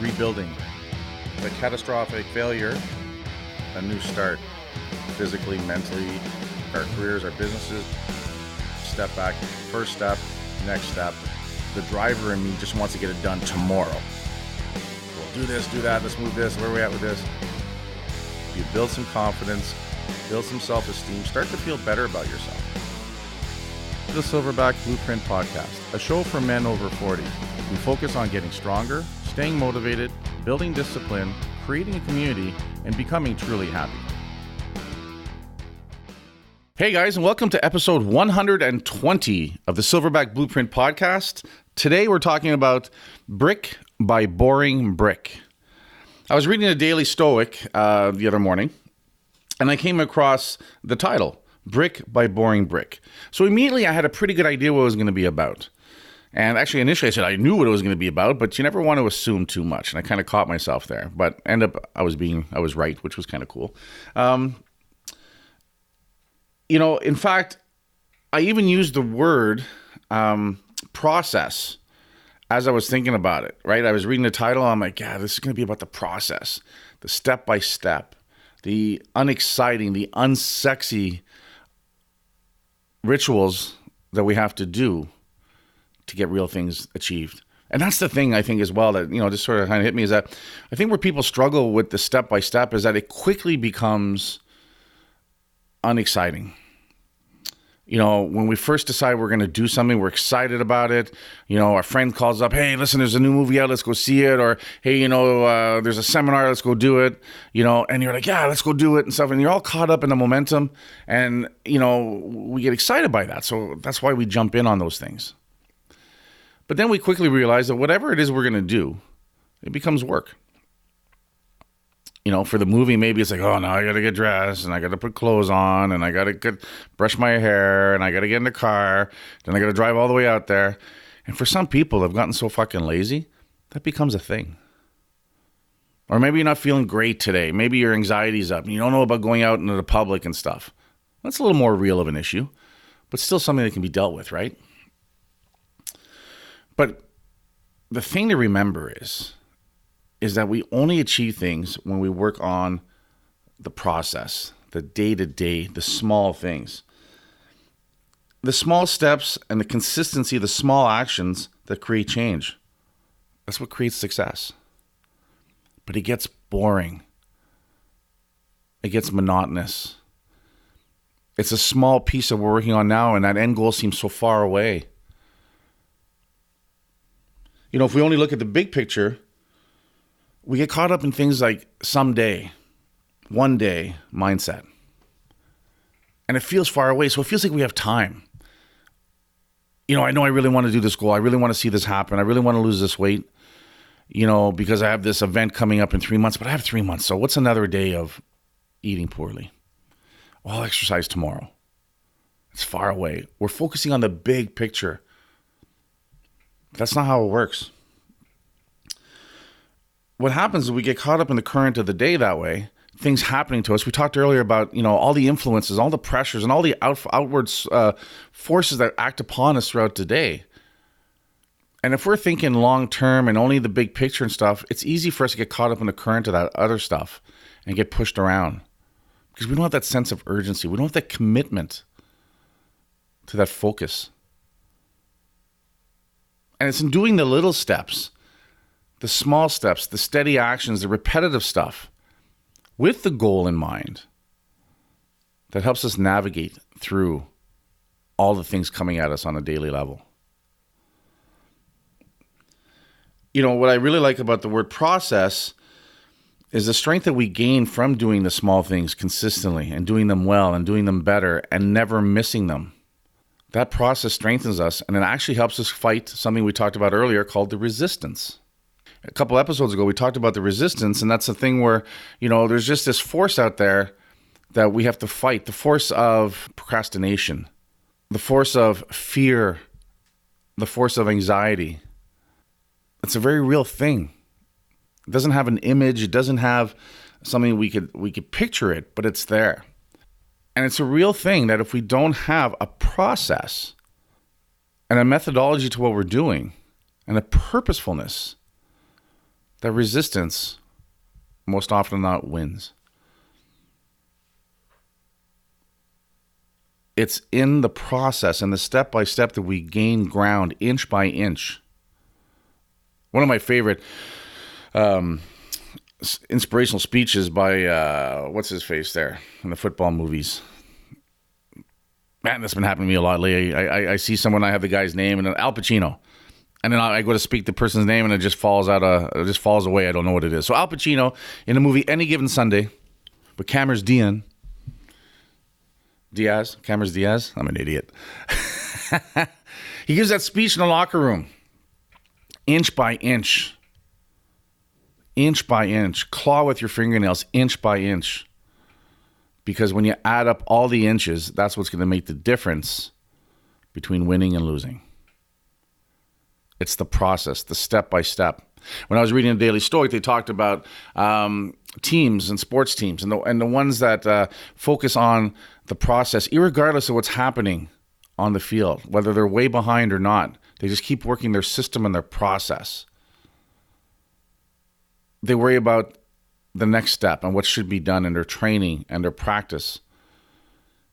rebuilding. A catastrophic failure, a new start. Physically, mentally, our careers, our businesses. Step back, first step, next step. The driver in me just wants to get it done tomorrow. We'll do this, do that, let's move this, where are we at with this? You build some confidence, build some self-esteem, start to feel better about yourself. The Silverback Blueprint Podcast, a show for men over 40. We focus on getting stronger, staying motivated, building discipline, creating a community, and becoming truly happy. Hey guys, and welcome to episode 120 of the Silverback Blueprint Podcast. Today we're talking about brick by boring brick. I was reading the Daily Stoic the other morning, and I came across the title, Brick by Boring Brick. So immediately I had a pretty good idea what it was going to be about. And actually, initially I said I knew what it was going to be about, but you never want to assume too much. And I kind of caught myself there. But I was right, which was kind of cool. In fact, I even used the word process as I was thinking about it, right? I was reading the title, and I'm like, yeah, this is going to be about the process, the step-by-step, the unexciting, the unsexy rituals that we have to do to get real things achieved. And that's the thing I think as well that, just sort of kind of hit me is that I think where people struggle with the step-by-step is that it quickly becomes unexciting. When we first decide we're going to do something, we're excited about it. Our friend calls up, hey, listen, there's a new movie out, let's go see it. Or, hey, there's a seminar, let's go do it. And you're like, yeah, let's go do it and stuff. And you're all caught up in the momentum. And, we get excited by that. So that's why we jump in on those things. But then we quickly realize that whatever it is we're going to do, it becomes work. For the movie, maybe it's like, oh, now I got to get dressed and I got to put clothes on and I got to brush my hair and I got to get in the car. Then I got to drive all the way out there. And for some people, they've gotten so fucking lazy, that becomes a thing. Or maybe you're not feeling great today. Maybe your anxiety's up and you don't know about going out into the public and stuff. That's a little more real of an issue, but still something that can be dealt with, right? But the thing to remember is that we only achieve things when we work on the process, the day-to-day, the small things. The small steps and the consistency, the small actions that create change. That's what creates success. But it gets boring. It gets monotonous. It's a small piece that we're working on now, and that end goal seems so far away. If we only look at the big picture, we get caught up in things like someday, one day mindset. And it feels far away, so it feels like we have time. I know I really want to do this goal. I really want to see this happen. I really want to lose this weight, because I have this event coming up in 3 months, but I have 3 months. So what's another day of eating poorly? Well, I'll exercise tomorrow. It's far away. We're focusing on the big picture. That's not how it works. What happens is we get caught up in the current of the day that way, things happening to us. We talked earlier about, all the influences, all the pressures, and all the outward forces that act upon us throughout the day. And if we're thinking long-term and only the big picture and stuff, it's easy for us to get caught up in the current of that other stuff and get pushed around because we don't have that sense of urgency. We don't have that commitment to that focus. And it's in doing the little steps, the small steps, the steady actions, the repetitive stuff with the goal in mind that helps us navigate through all the things coming at us on a daily level. What I really like about the word process is the strength that we gain from doing the small things consistently and doing them well and doing them better and never missing them. That process strengthens us, and it actually helps us fight something we talked about earlier called the resistance. A couple episodes ago, we talked about the resistance, and that's the thing where, there's just this force out there that we have to fight, the force of procrastination, the force of fear, the force of anxiety. It's a very real thing. It doesn't have an image. It doesn't have something we could picture it, but it's there. And it's a real thing that if we don't have a process and a methodology to what we're doing and a purposefulness, that resistance most often than not wins. It's in the process and the step-by-step that we gain ground inch by inch. One of my favorite inspirational speeches by, what's his face there in the football movies? Man, that's been happening to me a lot lately. I see someone, I have the guy's name, and Al Pacino. And then I go to speak the person's name, and it just falls away. I don't know what it is. So Al Pacino in the movie Any Given Sunday with Cameron Diaz. I'm an idiot. He gives that speech in the locker room. Inch by inch. Inch by inch. Claw with your fingernails, inch by inch. Because when you add up all the inches, that's what's going to make the difference between winning and losing. It's the process, the step by step. When I was reading the Daily Stoic, they talked about teams and sports teams and the ones that focus on the process, irregardless of what's happening on the field, whether they're way behind or not. They just keep working their system and their process. They worry about the next step and what should be done in their training and their practice.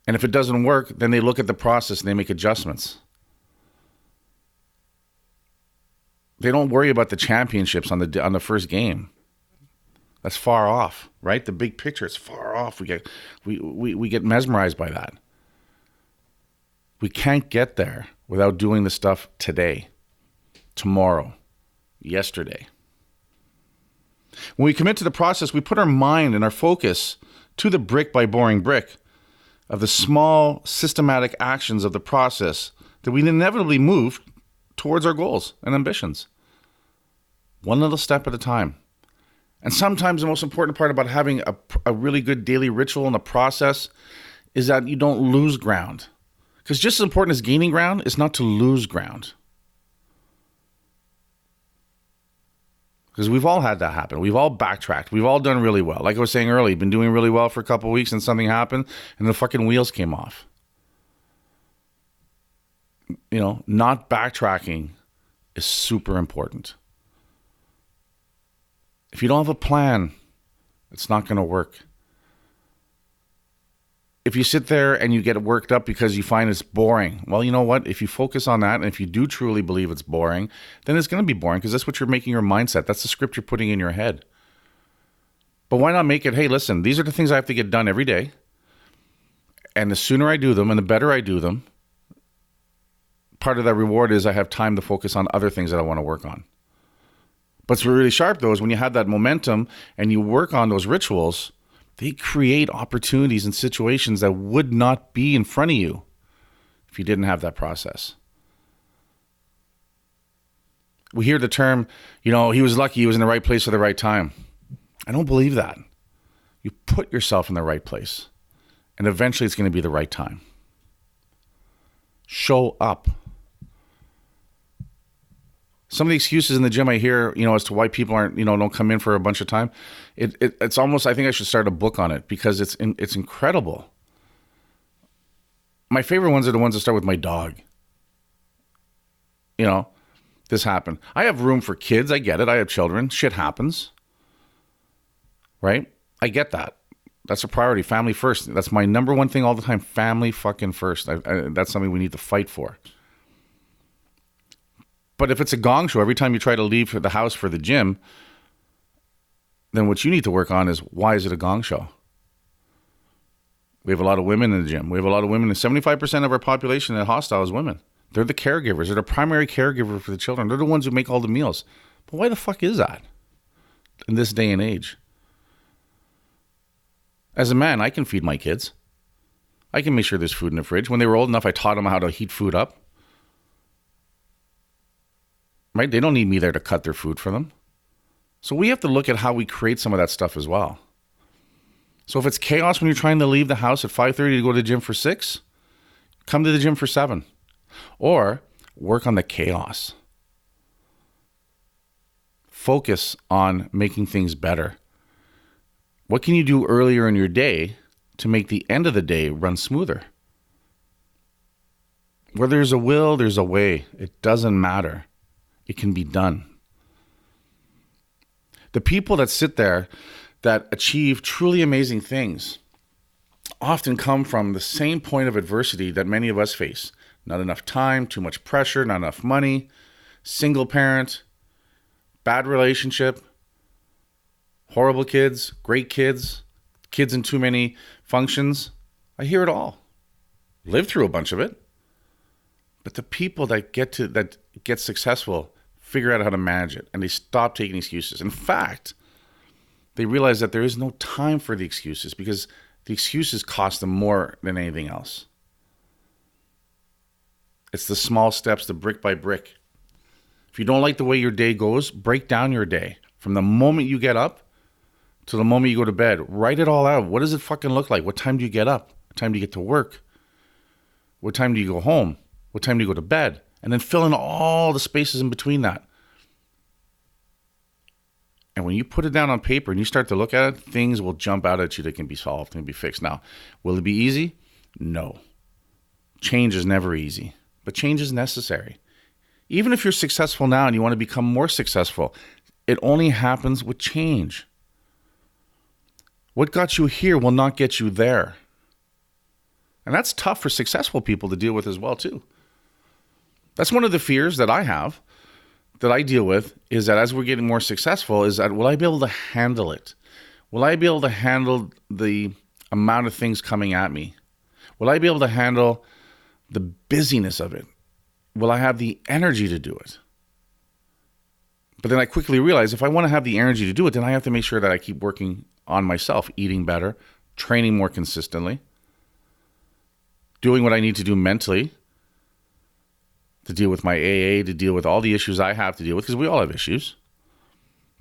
And if it doesn't work, then they look at the process and they make adjustments. They don't worry about the championships on the first game. That's far off, right? The big picture is far off. We get mesmerized by that. We can't get there without doing the stuff today, tomorrow, yesterday. When we commit to the process, we put our mind and our focus to the brick by boring brick of the small systematic actions of the process that we inevitably move towards our goals and ambitions. One little step at a time. And sometimes the most important part about having a really good daily ritual in the process is that you don't lose ground. Because just as important as gaining ground is not to lose ground. Because we've all had that happen. We've all backtracked. We've all done really well. Like I was saying earlier, been doing really well for a couple of weeks and something happened and the fucking wheels came off. Not backtracking is super important. If you don't have a plan, it's not going to work. If you sit there and you get worked up because you find it's boring, well, you know what? If you focus on that and if you do truly believe it's boring, then it's going to be boring because that's what you're making your mindset. That's the script you're putting in your head. But why not make it, hey, listen, these are the things I have to get done every day. And the sooner I do them and the better I do them, part of that reward is I have time to focus on other things that I want to work on. But what's really sharp, though, is when you have that momentum and you work on those rituals, they create opportunities and situations that would not be in front of you if you didn't have that process. We hear the term, he was lucky, he was in the right place at the right time. I don't believe that. You put yourself in the right place, and eventually it's going to be the right time. Show up. Some of the excuses in the gym I hear, as to why people aren't, don't come in for a bunch of time. It's almost, I think I should start a book on it because it's incredible. My favorite ones are the ones that start with my dog. This happened. I have room for kids. I get it. I have children. Shit happens. Right? I get that. That's a priority. Family first. That's my number one thing all the time. Family fucking first. That's something we need to fight for. But if it's a gong show, every time you try to leave the house for the gym, then what you need to work on is, why is it a gong show? We have a lot of women in the gym. We have a lot of women. And 75% of our population at Hostile is women. They're the caregivers. They're the primary caregiver for the children. They're the ones who make all the meals. But why the fuck is that in this day and age? As a man, I can feed my kids. I can make sure there's food in the fridge. When they were old enough, I taught them how to heat food up. Right? They don't need me there to cut their food for them. So we have to look at how we create some of that stuff as well. So if it's chaos when you're trying to leave the house at 5:30 to go to the gym for 6, come to the gym for 7. Or work on the chaos. Focus on making things better. What can you do earlier in your day to make the end of the day run smoother? Where there's a will, there's a way. It doesn't matter. It can be done. The people that sit there that achieve truly amazing things often come from the same point of adversity that many of us face. Not enough time, too much pressure, not enough money, single parent, bad relationship, horrible kids, great kids, kids in too many functions. I hear it all. Lived through a bunch of it. But the people that get successful figure out how to manage it, and they stop taking excuses. In fact, they realize that there is no time for the excuses because the excuses cost them more than anything else. It's the small steps, the brick by brick. If you don't like the way your day goes, break down your day. From the moment you get up to the moment you go to bed, write it all out. What does it fucking look like? What time do you get up? What time do you get to work? What time do you go home? What time do you go to bed? And then fill in all the spaces in between that. And when you put it down on paper and you start to look at it, things will jump out at you that can be solved and be fixed. Now, will it be easy? No. Change is never easy, but change is necessary. Even if you're successful now and you want to become more successful, it only happens with change. What got you here will not get you there. And that's tough for successful people to deal with as well, too. That's one of the fears that I have, that I deal with, is that as we're getting more successful, is that will I be able to handle it? Will I be able to handle the amount of things coming at me? Will I be able to handle the busyness of it? Will I have the energy to do it? But then I quickly realize if I want to have the energy to do it, then I have to make sure that I keep working on myself, eating better, training more consistently, doing what I need to do mentally to deal with my AA, to deal with all the issues I have to deal with, because we all have issues.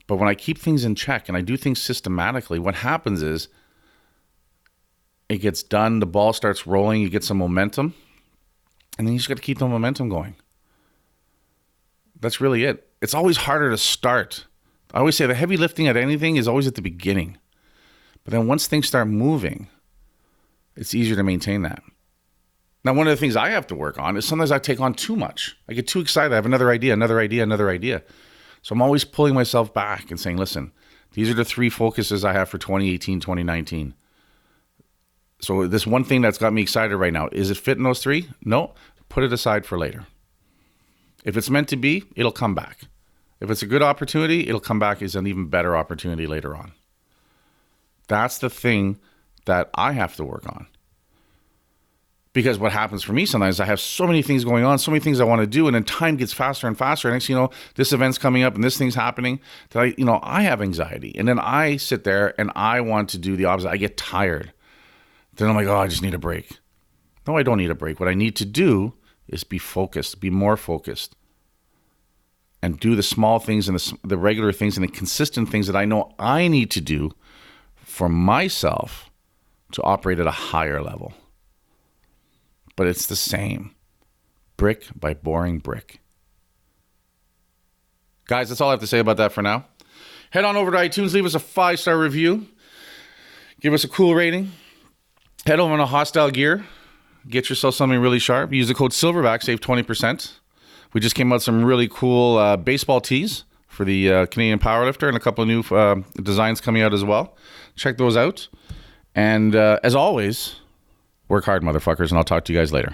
But when I keep things in check and I do things systematically, what happens is it gets done, the ball starts rolling, you get some momentum, and then you just got to keep the momentum going. That's really it. It's always harder to start. I always say the heavy lifting at anything is always at the beginning. But then once things start moving, it's easier to maintain that. Now, one of the things I have to work on is sometimes I take on too much. I get too excited. I have another idea. So I'm always pulling myself back and saying, listen, these are the 3 focuses I have for 2018, 2019. So this one thing that's got me excited right now, is it fit in those 3? No, put it aside for later. If it's meant to be, it'll come back. If it's a good opportunity, it'll come back as an even better opportunity later on. That's the thing that I have to work on. Because what happens for me sometimes, I have so many things going on, so many things I want to do, and then time gets faster and faster. And next, this event's coming up and this thing's happening, that I have anxiety. And then I sit there and I want to do the opposite. I get tired. Then I'm like, I just need a break. No, I don't need a break. What I need to do is be focused, be more focused, and do the small things and the regular things and the consistent things that I know I need to do for myself to operate at a higher level. But it's the same, brick by boring brick. Guys, that's all I have to say about that for now. Head on over to iTunes, leave us a 5-star review, give us a cool rating. Head over to Hostile Gear, get yourself something really sharp. Use the code Silverback, save 20%. We just came out with some really cool baseball tees for the Canadian Powerlifter, and a couple of new designs coming out as well. Check those out. And as always, work hard, motherfuckers, and I'll talk to you guys later.